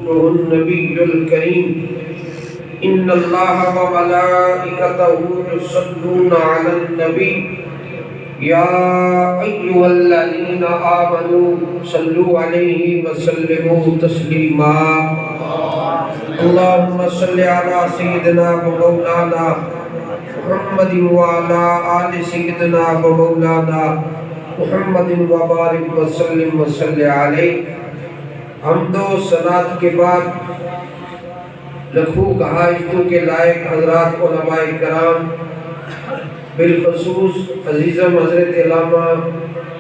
النبي الكريم إن الله وملائكته يصلون على النبي يا أيها الذين آمنوا صلوا عليه وسلموا تسليما اللهم صل على سيدنا ومولانا محمد وعلى آل سيدنا ومولانا محمد وبارك وسلم وصل عليه۔ حمد و صلات کے بعد لکھوں کہائشتوں کے لائق حضرات علماء کرام، بالخصوص عزیزم حضرت علامہ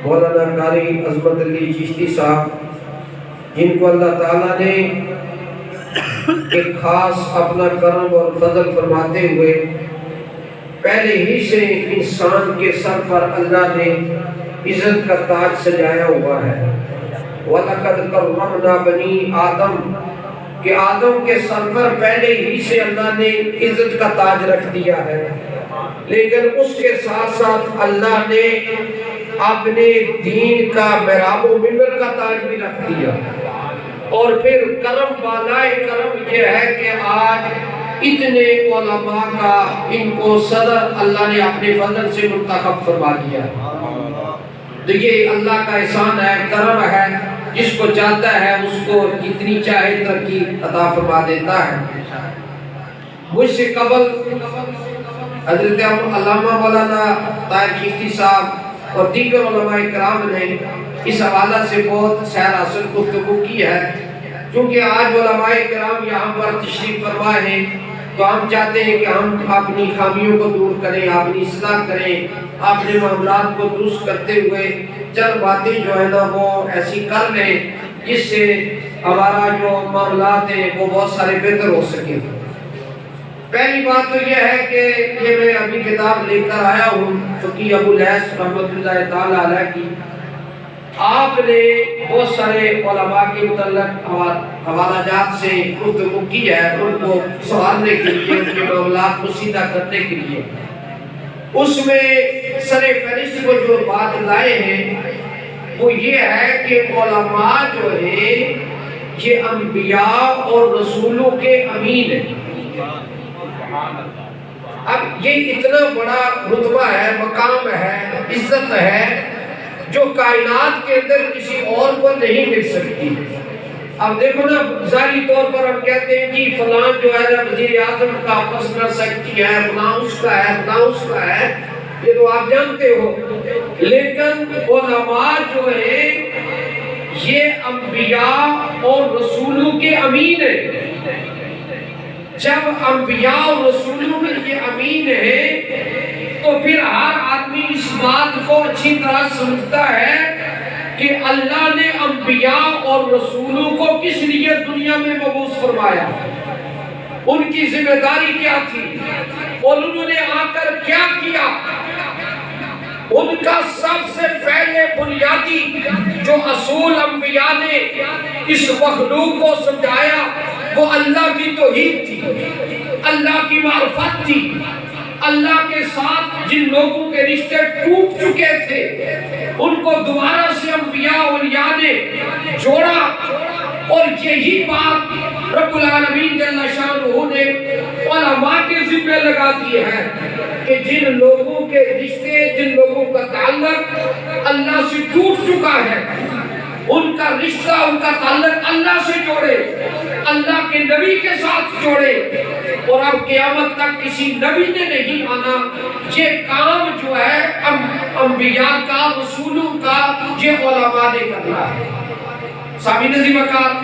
مولانا قاری عظمت علی چشتی صاحب، جن کو اللہ تعالیٰ نے ایک خاص اپنا کرم اور فضل فرماتے ہوئے پہلے ہی سے انسان کے سر پر اللہ نے عزت کا تاج سجایا ہوا ہے۔ وَلَقَدْ كَرَّمْنَا بَنِي آدم کہ آدم کے سر پر پہلے ہی سے اللہ نے عزت کا تاج رکھ دیا ہے، لیکن اس کے ساتھ ساتھ اللہ نے اپنے دین کا محراب و منبر کا تاج بھی رکھ دیا۔ اور پھر کرم بالائے کرم یہ ہے کہ آج اتنے علماء کا ان کو صدر اللہ نے اپنے فضل سے منتخب فرما دیا۔ دیکھیے اللہ کا احسان ہے، کرم ہے، جس کو چاہتا ہے اس کو جتنی چاہے ترقی عطا فرما دیتا ہے۔ مجھ سے قبل حضرت علامہ مولانا طاہر چشتی صاحب اور دیگر علماء کرام نے اس حوالہ سے بہت سیر حاصل گفتگو کی ہے۔ چونکہ آج علماء کرام یہاں پر تشریف فرما ہیں تو ہم چاہتے ہیں کہ ہم اپنی خامیوں کو دور کریں، اپنی اصلاح کریں، اپنے معاملات کو درست کرتے ہوئے چند باتیں جو ہے نا وہ ایسی کر لیں جس سے ہمارا جو معاملات ہیں وہ بہت سارے بہتر ہو سکیں۔ پہلی بات تو یہ ہے کہ یہ میں ابھی کتاب لے کر آیا ہوں فقی ابو لیث رحمۃ اللہ تعالیٰ علیہ کی۔ آپ نے بہت سارے علماء کے متعلق حوالہ جات سے گفتگو کی ہے ان کو سنوارنے کے لیے، ان کے معاملات کو سیدھا کرنے کے لیے۔ اس میں سر فہرست کو جو بات لائے ہیں وہ یہ ہے کہ علماء جو ہیں یہ انبیاء اور رسولوں کے امین ہیں۔ اب یہ اتنا بڑا رتبہ ہے، مقام ہے، عزت ہے جو کائنات کے اندر کسی اور کو نہیں مل سکتی۔ اب دیکھو نا، ظاہری طور پر ہم کہتے ہیں کہ فلاں جو ہے نا وزیر اعظم کا پرسنل سیکرٹری ہے، فلاں اس کا ہے، فلاں اس کا ہے، یہ تو آپ جانتے ہو۔ لیکن علماء جو ہیں یہ انبیاء اور رسولوں کے امین ہیں۔ جب انبیاء اور رسولوں میں یہ امین ہیں تو پھر ہر آدمی اس بات کو اچھی طرح سمجھتا ہے کہ اللہ نے انبیاء اور رسولوں کو کس لیے دنیا میں مبعوث فرمایا، ان کی ذمہ داری کیا تھی اور انہوں نے آ کر کیا کیا۔ ان کا سب سے پہلے بنیادی جو اصول انبیاء نے اس مخلوق کو سمجھایا وہ اللہ کی توحید تھی، اللہ کی معرفت تھی۔ اللہ کے ساتھ جن لوگوں کے رشتے ٹوٹ چکے تھے ان کو دوبارہ سے انبیاء اولیاء نے جوڑا، اور یہی بات رب العالمین جل شانہ نے علماء کے ذمہ لگا دی ہے کہ جن لوگوں کے رشتے، جن لوگوں کا تعلق اللہ سے ٹوٹ چکا ہے ان کا رشتہ، ان کا تعلق اللہ سے جوڑے، اللہ کے نبی کے ساتھ جوڑے۔ اور اب قیامت تک کسی نبی نے نہیں آنا، یہ کام جو ہے انبیاء کا، رسولوں کا، یہ علماء نے کرنا ہے۔ سامعین عزیز وقار،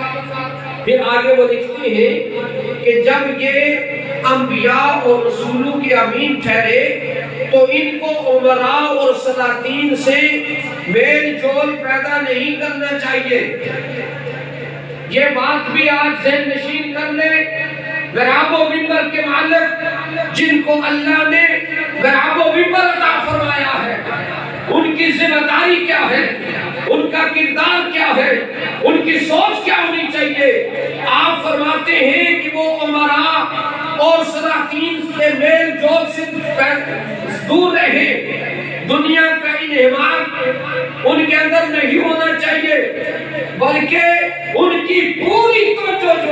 پھر آگے وہ لکھتے ہیں کہ جب یہ انبیاء اور رسولوں کے امین ٹھہرے تو ان کو امراء اور سلاطین سے میل جول پیدا نہیں کرنا چاہیے۔ یہ بات بھی آج ذہن نشین کر لیں، محراب و منبر کے مالک جن کو اللہ نے محراب و منبر عطا فرمایا ہے، ان کی ذمہ داری کیا ہے، ان کا کردار کیا ہے، ان کی سوچ کیا ہونی چاہیے۔ آپ فرماتے ہیں کہ وہ امراء اور سلاطین کے میل جول سے دور رہیں، دنیا کا انہماک ان کے اندر نہیں ہونا چاہیے، بلکہ ان کی پوری توجہ جو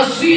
80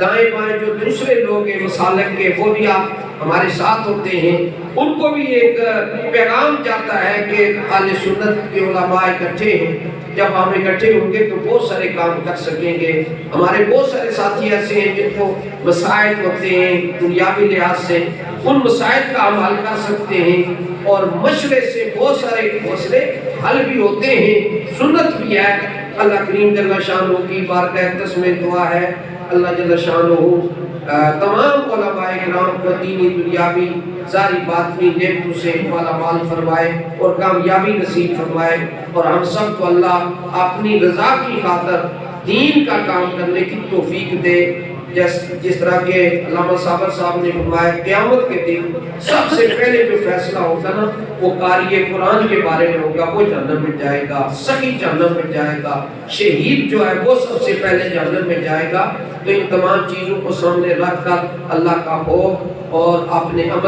دائیں بائیں جو دوسرے لوگ ہیں مسالک کے وہ بھی آپ ہمارے ساتھ ہوتے ہیں، ان کو بھی ایک پیغام جاتا ہے کہ اہل سنت کے علماء اکٹھے ہیں، جب ہم اکٹھے ہوں گے تو بہت سارے کام کر سکیں گے۔ ہمارے بہت سارے ساتھی ایسے ہیں جن کو مسائل ہوتے ہیں دنیاوی لحاظ سے، ان مسائل کا ہم حل کر سکتے ہیں، اور مشورے سے بہت سارے مسئلے حل بھی ہوتے ہیں، سنت بھی ہے۔ اللہ کریم جل شانہ کی بارگاہ قسم دعا ہے اللہ جل شانہ تمام علماء اکرام کو دینی دنیاوی ظاہری باطنی نعمتوں سے مالا مال فرمائے اور کامیابی نصیب فرمائے، اور ہم سب کو اللہ اپنی رضا کی خاطر دین کا کام کرنے کی توفیق دے۔ جس طرح کہ علامہ صابر صاحب نے فرمایا قیامت کے دن سب سے پہلے جو فیصلہ ہوگا نا وہ قاری قرآن کے بارے میں ہوگا، وہ جہنم میں جائے گا، سخی جہنم میں جائے گا، شہید جو ہے وہ سب سے پہلے جہنم میں جائے گا۔ تو ان تمام چیزوں کو سامنے رکھ کر اللہ کا خوف اور اپنے عمل